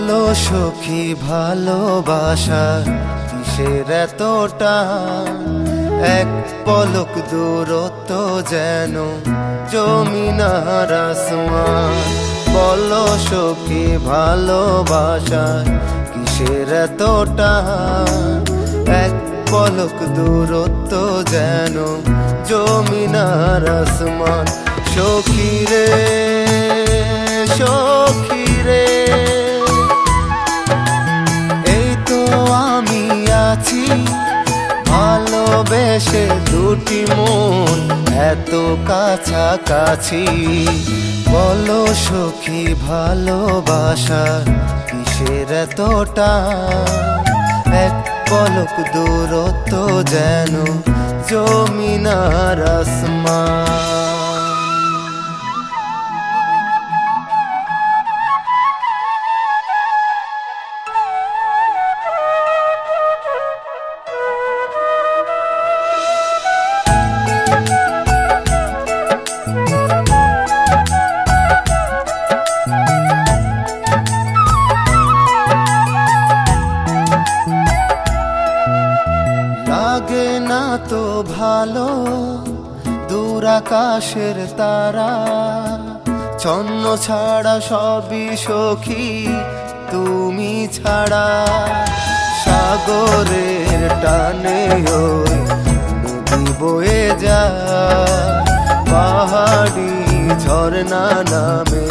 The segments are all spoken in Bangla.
বলো সখী ভালোবাসা কিসের এতটা, এক পলক দূরত্ব যেন জমিন আর আসমান। বলো সখী ভালোবাসা কিসের এতটা, এক পলক দূরত্ব যেন জমিন আর আসমান। সখী রে সখী রে, এই তো আমি আছি ভালোবেসে দুটি মন এত কাছাকাছি। বলো সখী ভালোবাসা কিসের এতটা, এক পলক দূরত্ব যেন জমিন আর আসমান। লাগে না তো ভালো দূর আকাশের তারা, ছন্ন ছাড়া সবই সখী তুমি ছাড়া। সাগরের টানে ওই নদী বয়ে যায়, পাহাড়ি ঝরনা নামে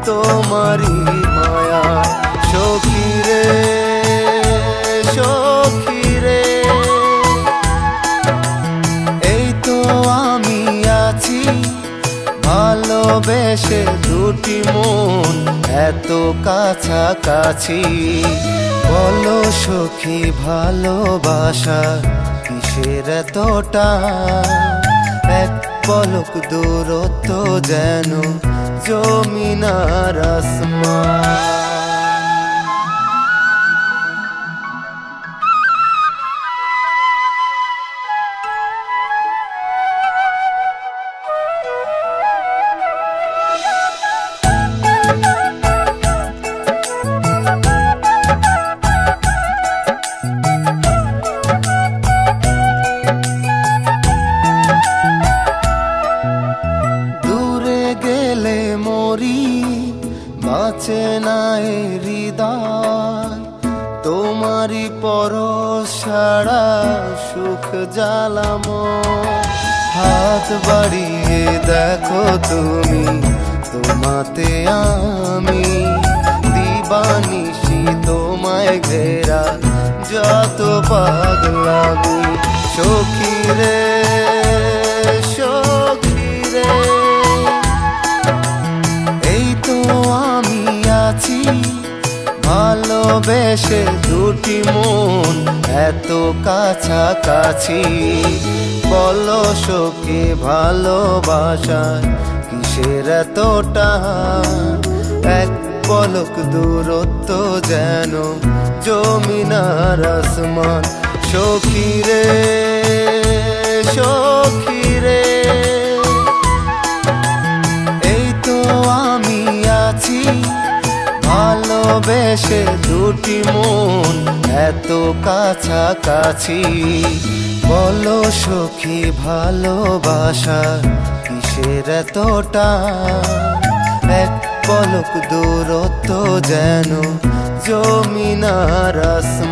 তোমারই মায়া। সখী রে সখী রে, এই তো আমি আছি ভালোবেসে দুটি মন এত কাছাকাছি। বলো সখী ভালোবাসা কিসের এতটা, এক পলক দূরত্ব যেন জমিন আর আসমান। বাঁচে নাই হৃদয় তোমারি পরশ ছাড়া, সুখ জ্বালাম। হাত বাড়িয়ে দেখো তুমি, তোমাতে আমি দিবানিশি তোমায় ঘেরা যত পাগলামি। সখী রে সখী রে, এই তো আমি আছি ভালোবেসে দুটি মন এত কাছাকাছি। বলো সখী ভালোবাসা কিসের এতটা, এক পলক দূরত্ব যেন জমিন আর আসমান। সখী রে সখী রে, এই তো আমি আছি ভালোবেসে দুটি মন এত কাছাকাছি। বলো সখী ভালোবাসা কিসের এতটা, এক পলক দূরত্ব যেন জমিন আর আসমান।